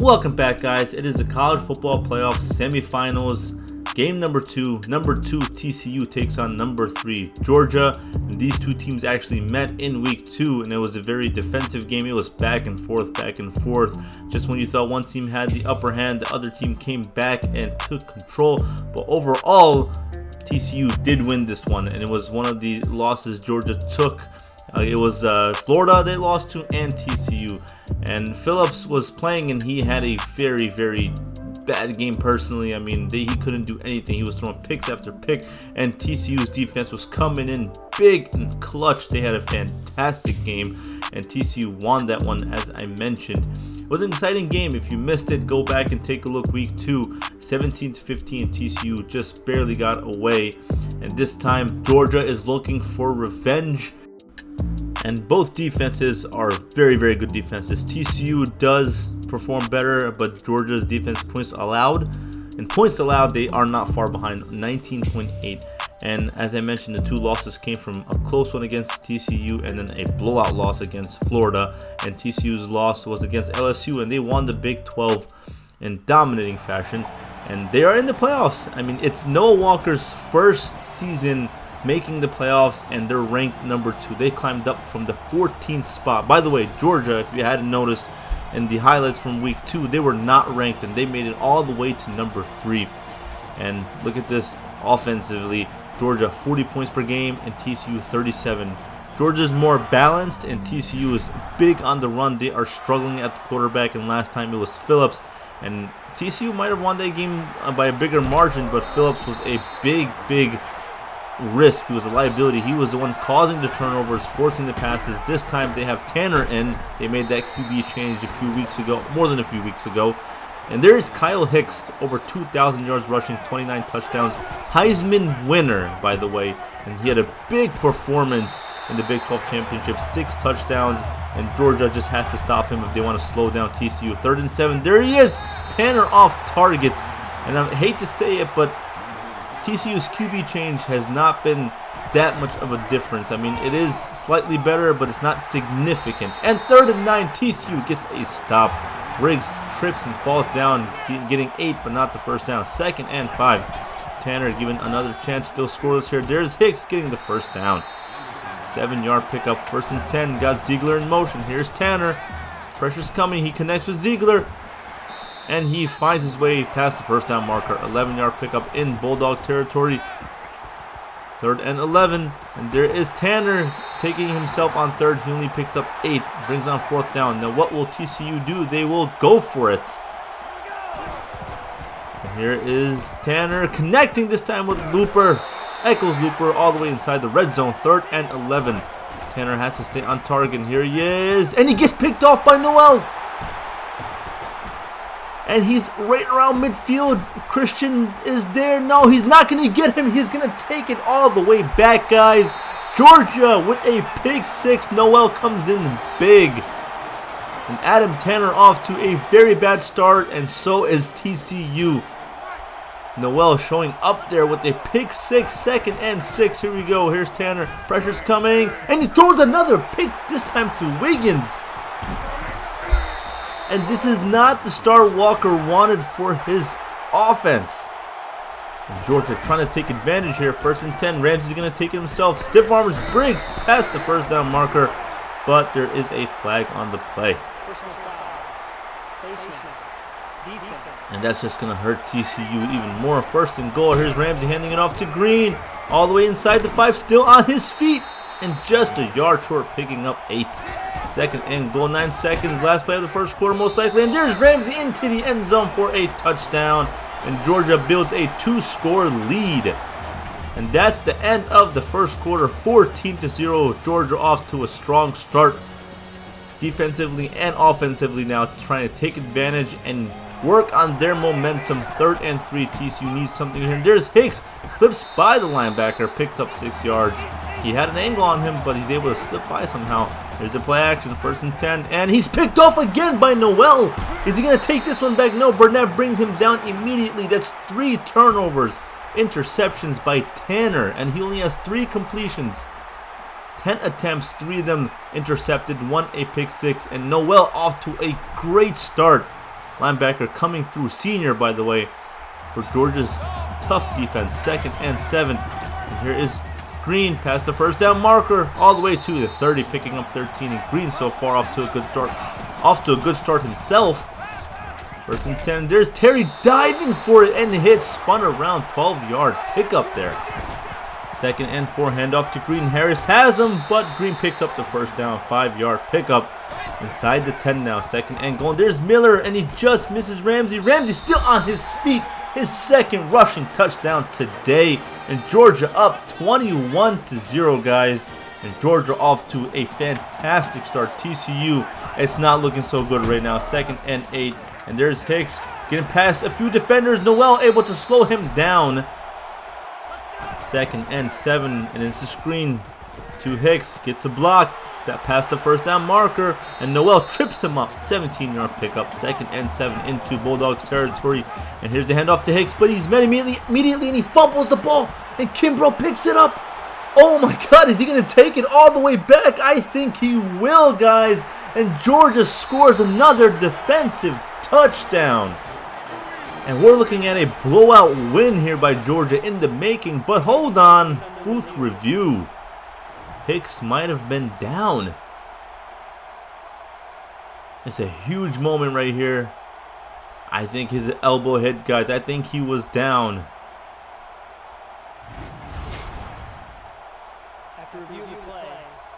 Welcome back, guys. It is the college football playoff semifinals. Game number 2. Number 2 TCU takes on number 3 Georgia. And these two teams actually met in week 2, and it was a very defensive game. It was back and forth. Just when you thought one team had the upper hand, the other team came back and took control. But overall, TCU did win this one, and it was one of the losses Georgia took. It was Florida they lost to and TCU. And Phillips was playing, and he had a very, very bad game personally. I mean, he couldn't do anything. He was throwing picks after pick, and TCU's defense was coming in big and clutch. They had a fantastic game, and TCU won that one, as I mentioned. It was an exciting game. If you missed it, go back and take a look. Week 2, 17-15, TCU just barely got away. And this time, Georgia is looking for revenge. And both defenses are very, very good defenses. TCU does perform better, but Georgia's defense points allowed. And points allowed, they are not far behind, 19.8. And as I mentioned, the two losses came from a close one against TCU and then a blowout loss against Florida. And TCU's loss was against LSU, and they won the Big 12 in dominating fashion. And they are in the playoffs. I mean, it's Noah Walker's first season making the playoffs, and they're ranked number 2. They climbed up from the 14th spot. By the way, Georgia, if you hadn't noticed in the highlights from week 2, they were not ranked, and they made it all the way to number 3. And look at this offensively. Georgia 40 points per game and TCU 37. Georgia's more balanced, and TCU is big on the run. They are struggling at the quarterback, and last time it was Phillips. And TCU might have won that game by a bigger margin, but Phillips was a big risk. He was a liability. He was the one causing the turnovers, forcing the passes. This time they have Tanner in. They made that QB change a few weeks ago, more than a few weeks ago. And there is Kyle Hicks, over 2,000 yards rushing, 29 touchdowns. Heisman winner, by the way. And he had a big performance in the Big 12 Championship, 6 touchdowns. And Georgia just has to stop him if they want to slow down TCU. 3rd and 7. There he is. Tanner off target. And I hate to say it, but TCU's QB change has not been that much of a difference. I mean, it is slightly better, but it's not significant. And 3rd and 9, TCU gets a stop. Riggs trips and falls down, getting 8, but not the first down. 2nd and 5. Tanner given another chance, still scoreless here. There's Hicks getting the first down. 7-yard pickup, 1st and 10. Got Ziegler in motion. Here's Tanner. Pressure's coming. He connects with Ziegler, and he finds his way past the first down marker. 11-yard pickup in Bulldog territory. 3rd and 11. And there is Tanner taking himself on 3rd. He only picks up 8. Brings on 4th down. Now what will TCU do? They will go for it. And here is Tanner connecting this time with Looper. Echoes Looper all the way inside the red zone. 3rd and 11. Tanner has to stay on target. And here he is. And he gets picked off by Noel. And he's right around midfield. Christian is there. No, he's not going to get him. He's going to take it all the way back, guys. Georgia with a pick 6. Noel comes in big. And Adam Tanner off to a very bad start, and so is TCU. Noel showing up there with a pick 6. 2nd and 6. Here we go. Here's Tanner. Pressure's coming. And he throws another pick, this time to Wiggins. And this is not the start Walker wanted for his offense. And Georgia trying to take advantage here. 1st and 10. Ramsey's going to take it himself. Stiff arms Briggs past the first down marker. But there is a flag on the play. And that's just going to hurt TCU even more. 1st and goal. Here's Ramsey handing it off to Green. All the way inside the 5. Still on his feet. And just a yard short, picking up 8. 2nd and goal, 9 seconds. Last play of the first quarter, most likely. And there's Ramsey into the end zone for a touchdown. And Georgia builds a 2-score lead. And that's the end of the first quarter, 14-0. Georgia off to a strong start defensively and offensively now, trying to take advantage and work on their momentum. 3rd and 3. TCU needs something here. And there's Hicks. Slips by the linebacker, picks up 6 yards. He had an angle on him, but he's able to slip by somehow. Here's a play action, 1st and 10. And he's picked off again by Noel. Is he going to take this one back? No, Burnett brings him down immediately. That's 3 turnovers. Interceptions by Tanner. And he only has 3 completions. 10 attempts, 3 of them intercepted, 1 a pick 6. And Noel off to a great start. linebacker coming through, senior by the way, for Georgia's tough defense. 2nd and 7. And here is Green past the first down marker all the way to the 30, picking up 13. And Green so far off to a good start himself. 1st and 10. There's Terry diving for it and hits, spun around, 12-yard pickup there. 2nd and 4, handoff to Green. Harris has him, but Green picks up the first down, 5-yard pickup inside the 10 now. 2nd and goal. There's Miller, and he just misses Ramsey. Ramsey still on his feet. His 2nd rushing touchdown today, and Georgia up 21-0, guys. And Georgia off to a fantastic start. TCU, it's not looking so good right now. 2nd and 8, and there's Hicks getting past a few defenders. Noel able to slow him down. 2nd and 7, and it's a screen to Hicks. Gets a block. That past the first down marker, and Noel trips him up. 17-yard pickup. 2nd and 7 into Bulldogs territory. And here's the handoff to Hicks, but he's met immediately, and he fumbles the ball, and Kimbrough picks it up. Oh my God, is he going to take it all the way back? I think he will, guys. And Georgia scores another defensive touchdown. And we're looking at a blowout win here by Georgia in the making. But hold on, booth review. Hicks might have been down. It's a huge moment right here. I think his elbow hit, guys. I think he was down. After reviewing the play,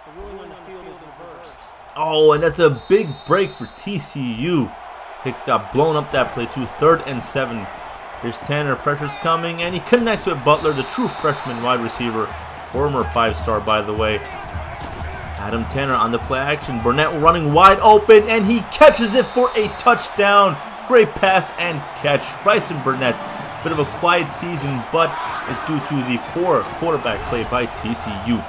the ruling on the field is reversed. Oh, and that's a big break for TCU. Hicks got blown up that play too. 3rd and 7. Here's Tanner. Pressure's coming, and he connects with Butler, the true freshman wide receiver. Former 5-star, by the way. Adam Tanner on the play action. Burnett running wide open, and he catches it for a touchdown. Great pass and catch. Bryson Burnett. Bit of a quiet season, but it's due to the poor quarterback play by TCU.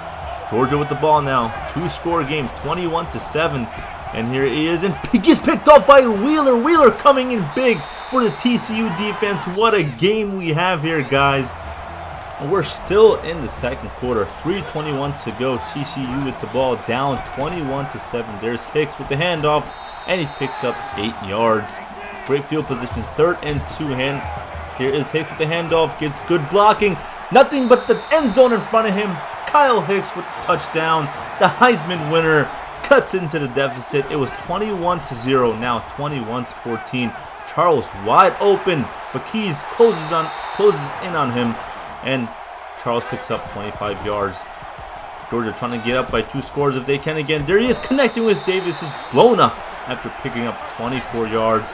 Georgia with the ball now. 2-score game, 21-7. And here he is, and he gets picked off by Wheeler. Wheeler coming in big for the TCU defense. What a game we have here, guys. We're still in the 2nd quarter. 3:21 to go. TCU with the ball down 21-7. There's Hicks with the handoff, and he picks up 8 yards. Great field position. 3rd and 2. Here is Hicks with the handoff. Gets good blocking. Nothing but the end zone in front of him. Kyle Hicks with the touchdown. The Heisman winner cuts into the deficit. It was 21-0. Now 21-14. Charles wide open, but Keys closes in on him. And Charles picks up 25 yards. Georgia trying to get up by 2 scores if they can again. There he is connecting with Davis, who's blown up after picking up 24 yards.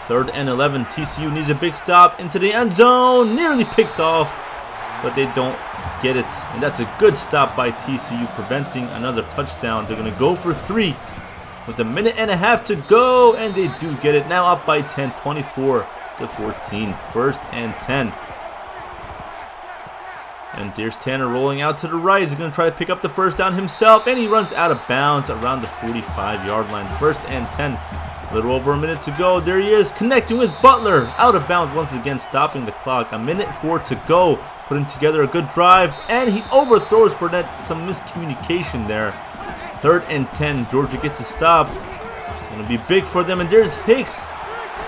3rd and 11. TCU needs a big stop into the end zone. Nearly picked off, but they don't get it. And that's a good stop by TCU, preventing another touchdown. They're going to go for 3 with a minute and a half to go, and they do get it. Now up by 10, 24-14. 1st and 10. And there's Tanner rolling out to the right. He's going to try to pick up the first down himself, and he runs out of bounds around the 45-yard line. 1st and 10. A little over a minute to go. There he is, connecting with Butler. Out of bounds once again, stopping the clock. 1:04 to go. Putting together a good drive, and he overthrows Burnett. Some miscommunication there. 3rd and 10. Georgia gets a stop. Going to be big for them, and there's Hicks.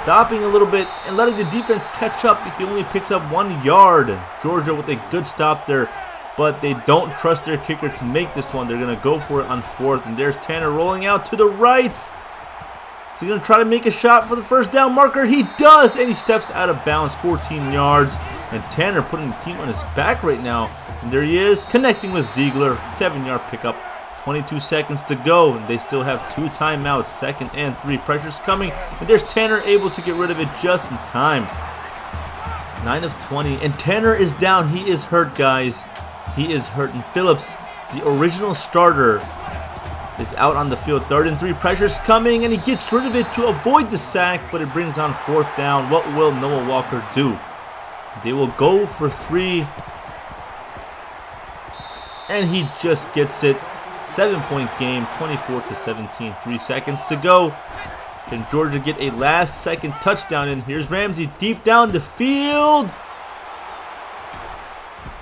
Stopping a little bit and letting the defense catch up. He only picks up 1 yard. Georgia with a good stop there, but they don't trust their kicker to make this one. They're going to go for it on 4th, and there's Tanner rolling out to the right. Is he going to try to make a shot for the first down marker? He does, and he steps out of bounds, 14 yards. And Tanner putting the team on his back right now. And there he is, connecting with Ziegler. 7-yard pickup. 22 seconds to go, and they still have 2 timeouts. 2nd and 3. Pressure's coming, and there's Tanner able to get rid of it just in time. 9 of 20, and Tanner is down. He is hurt, guys. He is hurt, and Phillips, the original starter, is out on the field. 3rd and 3. Pressure's coming, and he gets rid of it to avoid the sack, but it brings on 4th down. What will Noah Walker do? They will go for 3, and he just gets it. 7-point game, 24-17. 3 seconds to go. Can Georgia get a last-second touchdown in? Here's Ramsey deep down the field.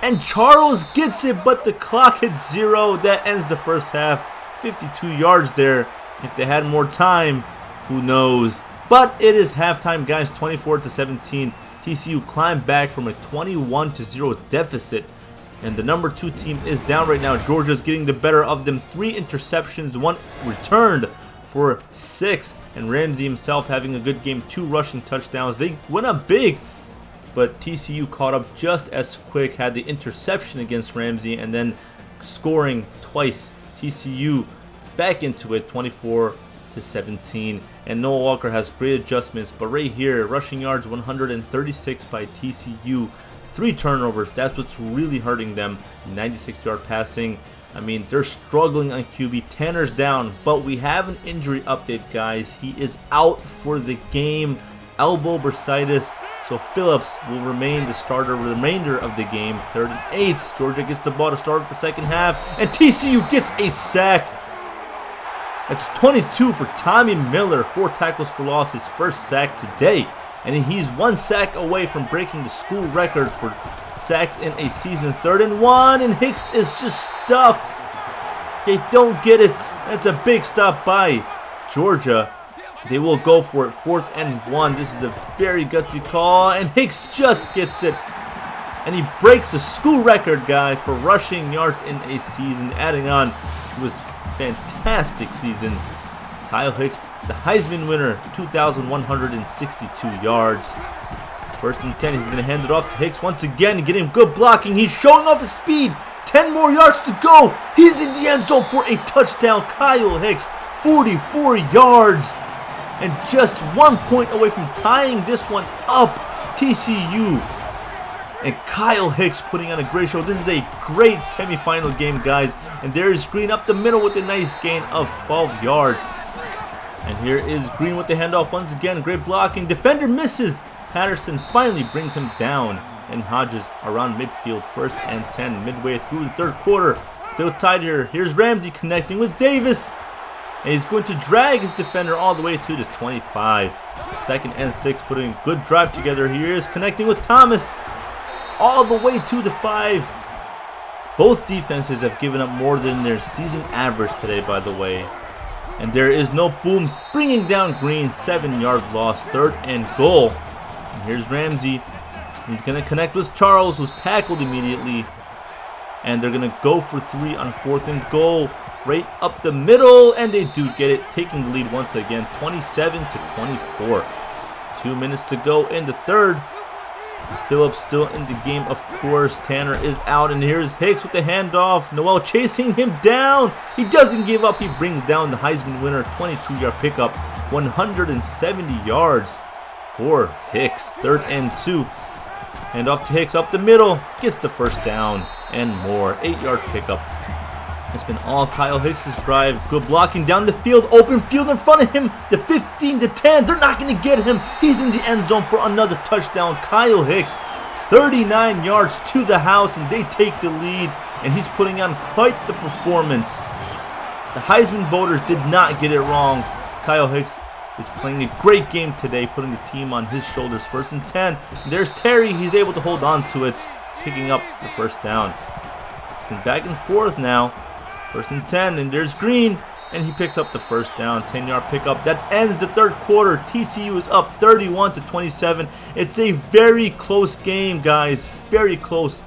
And Charles gets it, but the clock hits 0. That ends the first half. 52 yards there. If they had more time, who knows? But it is halftime, guys. 24-17. TCU climbed back from a 21-0 deficit. And the number 2 team is down right now. Georgia's getting the better of them. 3 interceptions, 1 returned for 6. And Ramsey himself having a good game. 2 rushing touchdowns. They went up big, but TCU caught up just as quick. Had the interception against Ramsey and then scoring twice. TCU back into it, 24-17. And Noah Walker has great adjustments. But right here, rushing yards 136 by TCU. 3 turnovers, that's what's really hurting them. 96-yard passing. I mean, they're struggling on QB. Tanner's down, but we have an injury update, guys. He is out for the game. Elbow bursitis. So Phillips will remain the starter the remainder of the game. 3rd and 8. Georgia gets the ball to start with the second half. And TCU gets a sack. It's 22 for Tommy Miller. 4 tackles for loss. His first sack today. And he's 1 sack away from breaking the school record for sacks in a season. 3rd and 1, and Hicks is just stuffed. They don't get it. That's a big stop by Georgia. They will go for it. 4th and 1. This is a very gutsy call, and Hicks just gets it. And he breaks the school record, guys, for rushing yards in a season, adding on to his fantastic season. Kyle Hicks, the Heisman winner, 2,162 yards. 1st and 10, he's going to hand it off to Hicks once again, getting good blocking. He's showing off his speed. 10 more yards to go. He's in the end zone for a touchdown. Kyle Hicks, 44 yards. And just 1 point away from tying this one up. TCU. And Kyle Hicks putting on a great show. This is a great semifinal game, guys. And there is Green up the middle with a nice gain of 12 yards. And here is Green with the handoff once again. Great blocking. Defender misses. Patterson finally brings him down. And Hodges around midfield. 1st and 10 midway through the 3rd quarter. Still tied here. Here's Ramsey connecting with Davis. And he's going to drag his defender all the way to the 25. 2nd and 6, putting a good drive together. Here is connecting with Thomas. All the way to the 5. Both defenses have given up more than their season average today, by the way. And there is no boom, bringing down Green. 7-yard loss, 3rd and goal. And here's Ramsey. He's going to connect with Charles, who's tackled immediately. And they're going to go for 3 on 4th and goal. Right up the middle, and they do get it, taking the lead once again, 27-24. 2 minutes to go in the 3rd. Phillips still in the game, of course. Tanner is out, and here's Hicks with the handoff. Noel chasing him down. He doesn't give up. He brings down the Heisman winner. 22-yard pickup, 170 yards for Hicks. 3rd and 2. Hand off to Hicks up the middle. Gets the 1st down and more. 8-yard pickup. It's been all Kyle Hicks' drive. Good blocking down the field. Open field in front of him. The 15-10. They're not going to get him. He's in the end zone for another touchdown. Kyle Hicks, 39 yards to the house, and they take the lead. And he's putting on quite the performance. The Heisman voters did not get it wrong. Kyle Hicks is playing a great game today, putting the team on his shoulders. 1st and 10. And there's Terry. He's able to hold on to it, picking up the 1st down. It's been back and forth now. 1st and 10, and there's Green, and he picks up the 1st down. 10-yard pickup. That ends the 3rd quarter. TCU is up 31-27. It's a very close game, guys. Very close.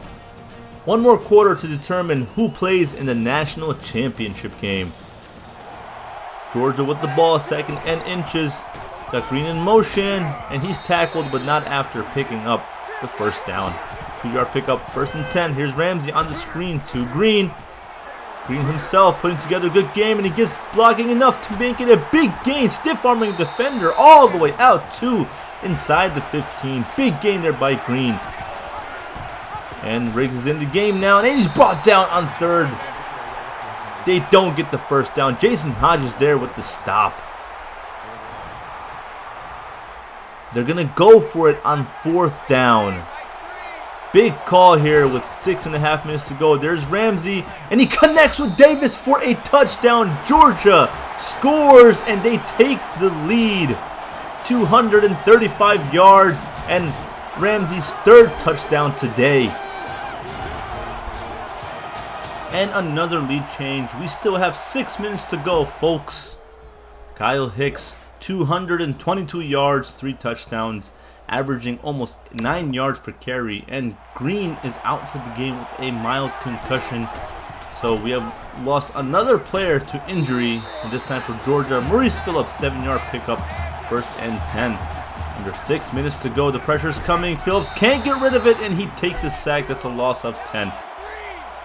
One more quarter to determine who plays in the national championship game. Georgia with the ball, 2nd and inches. Got Green in motion, and he's tackled, but not after picking up the 1st down. 2-yard pickup, 1st and 10. Here's Ramsey on the screen to Green. Green himself putting together a good game, and he gets blocking enough to make it a big gain. Stiff-arming defender all the way out to inside the 15. Big gain there by Green. And Riggs is in the game now, and he's brought down on 3rd. They don't get the 1st down. Jason Hodges there with the stop. They're going to go for it on 4th down. Big call here with 6.5 minutes to go. There's Ramsey, and he connects with Davis for a touchdown. Georgia scores, and they take the lead. 235 yards, and Ramsey's 3rd touchdown today. And another lead change. We still have 6 minutes to go, folks. Kyle Hicks 222 yards, 3 touchdowns, averaging almost 9 yards per carry. And Green is out for the game with a mild concussion. So we have lost another player to injury, and this time for Georgia. Maurice Phillips, 7-yard pickup, 1st and 10. Under 6 minutes to go, the pressure's coming. Phillips can't get rid of it, and he takes a sack. That's a loss of 10.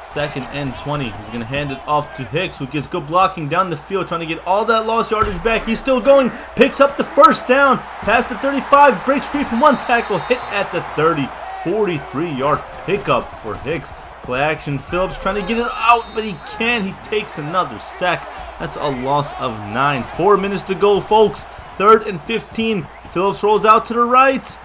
2nd and 20. He's going to hand it off to Hicks, who gets good blocking down the field, trying to get all that lost yardage back. He's still going, picks up the 1st down, past the 35, breaks free from 1 tackle, hit at the 30. 43-yard pickup for Hicks. Play action, Phillips trying to get it out, but he can't. He takes another sack. That's a loss of 9. 4 minutes to go, folks. 3rd and 15. Phillips rolls out to the right,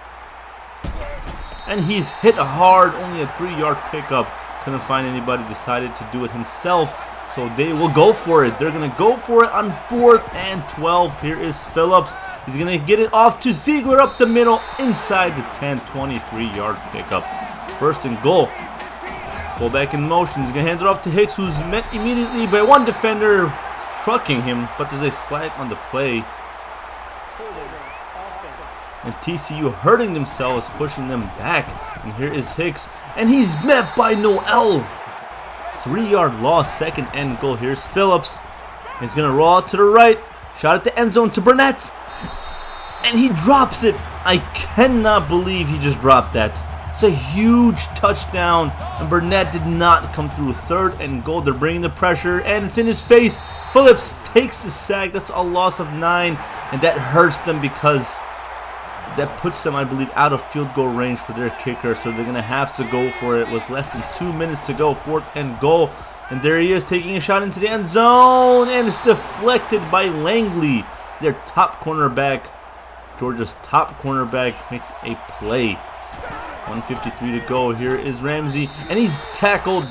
and he's hit hard. Only a 3-yard pickup. Couldn't find anybody, decided to do it himself, so they will go for it. They're going to go for it on 4th and 12. Here is Phillips. He's going to get it off to Ziegler up the middle, inside the 10, 23-yard pickup. 1st and goal. Fullback in motion. He's going to hand it off to Hicks, who's met immediately by one defender trucking him, but there's a flag on the play. And TCU hurting themselves, pushing them back. And here is Hicks, and he's met by Noel. 3-yard loss, 2nd and goal. Here's Phillips. He's going to roll out to the right. Shot at the end zone to Burnett. And he drops it. I cannot believe he just dropped that. It's a huge touchdown, and Burnett did not come through. 3rd and goal. They're bringing the pressure, and it's in his face. Phillips takes the sack. That's a loss of 9, and that hurts them because that puts them, I believe, out of field goal range for their kicker. So they're going to have to go for it with less than 2 minutes to go. 4th and goal. And there he is taking a shot into the end zone. And it's deflected by Langley, their top cornerback. Georgia's top cornerback makes a play. 1:53 to go. Here is Ramsey. And he's tackled.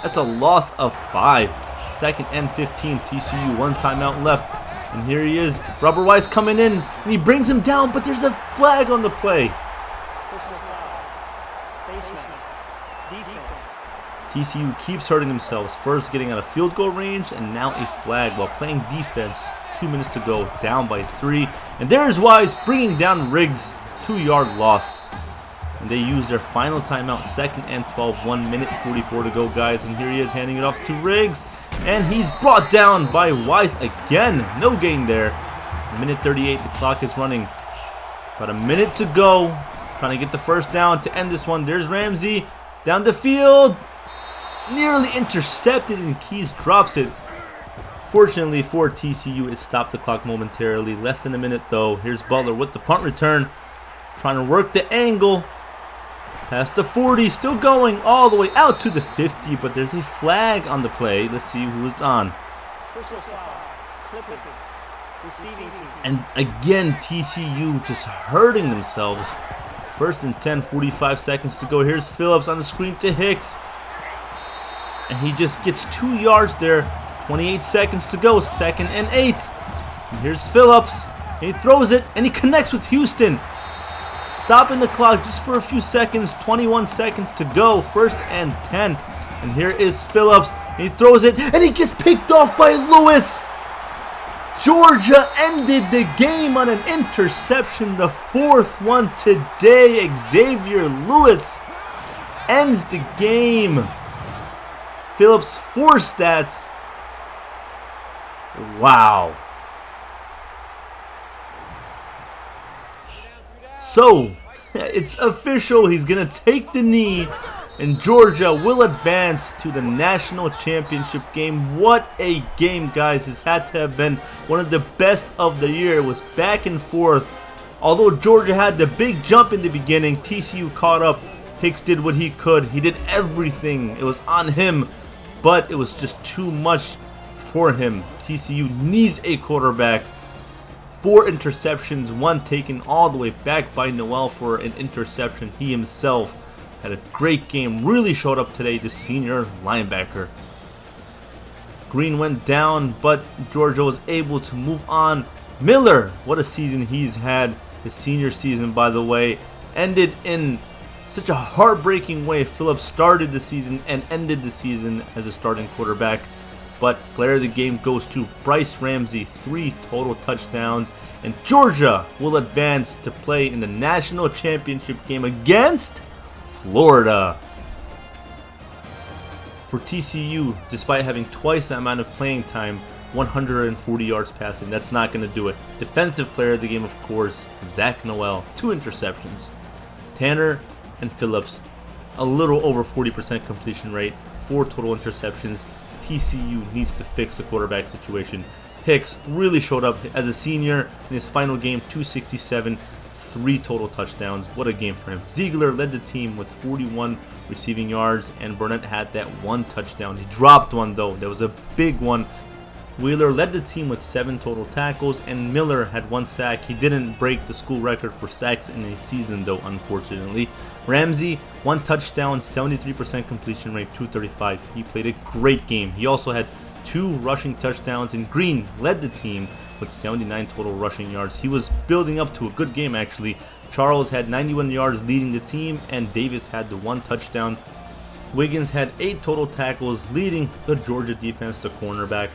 That's a loss of 5. 2nd and 15. TCU, 1 timeout left. And here he is, Robert Weiss coming in, and he brings him down, but there's a flag on the play. TCU keeps hurting themselves, first getting out of field goal range, and now a flag while playing defense. 2 minutes to go, down by 3. And there's Weiss bringing down Riggs, 2-yard loss. And they use their final timeout, 2nd and 12, 1 minute 44 to go, guys. And here he is handing it off to Riggs. And he's brought down by Weiss again. No gain there. 1:38, the clock is running. About a minute to go. Trying to get the 1st down to end this one. There's Ramsey down the field. Nearly intercepted, and Keys drops it. Fortunately for TCU, it stopped the clock momentarily. Less than a minute though. Here's Butler with the punt return. Trying to work the angle. Past the 40, still going all the way out to the 50, but there's a flag on the play. Let's see who it's on. And again, TCU just hurting themselves. 1st and 10, 45 seconds to go. Here's Phillips on the screen to Hicks. And he just gets 2 yards there. 28 seconds to go, 2nd and 8. And here's Phillips. He throws it, and he connects with Houston. Stopping the clock just for a few seconds. 21 seconds to go. 1st and 10. And here is Phillips. He throws it, and he gets picked off by Lewis. Georgia ended the game on an interception. The 4th one today. Xavier Lewis ends the game. Phillips forced that. Wow. So, it's official. He's going to take the knee, and Georgia will advance to the national championship game. What a game, guys. This had to have been one of the best of the year. It was back and forth. Although Georgia had the big jump in the beginning, TCU caught up. Hicks did what he could. He did everything. It was on him, but it was just too much for him. TCU needs a quarterback. 4 interceptions, 1 taken all the way back by Noel for an interception. He himself had a great game, really showed up today, the senior linebacker. Green went down, but Georgia was able to move on. Miller, what a season he's had. His senior season, by the way, ended in such a heartbreaking way. Phillips started the season and ended the season as a starting quarterback. But player of the game goes to Bryce Ramsey, 3 total touchdowns. And Georgia will advance to play in the national championship game against Florida. For TCU, despite having twice the amount of playing time, 140 yards passing, that's not going to do it. Defensive player of the game, of course, Zach Noel, 2 interceptions. Tanner and Phillips, a little over 40% completion rate, 4 total interceptions. TCU needs to fix the quarterback situation. Hicks really showed up as a senior in his final game, 267, 3 total touchdowns. What a game for him. Ziegler led the team with 41 receiving yards, and Burnett had that 1 touchdown. He dropped one though. That was a big one. Wheeler led the team with 7 total tackles, and Miller had 1 sack. He didn't break the school record for sacks in a season though, unfortunately. Ramsey, 1 touchdown, 73% completion rate, 235. He played a great game. He also had 2 rushing touchdowns, and Green led the team with 79 total rushing yards. He was building up to a good game actually. Charles had 91 yards leading the team, and Davis had the 1 touchdown. Wiggins had 8 total tackles, leading the Georgia defense to cornerback.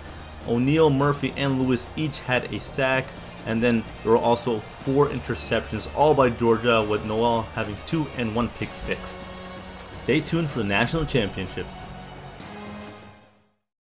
O'Neal, Murphy, and Lewis each had a sack, and then there were also 4 interceptions, all by Georgia, with Noel having 2 and 1 pick six. Stay tuned for the national championship.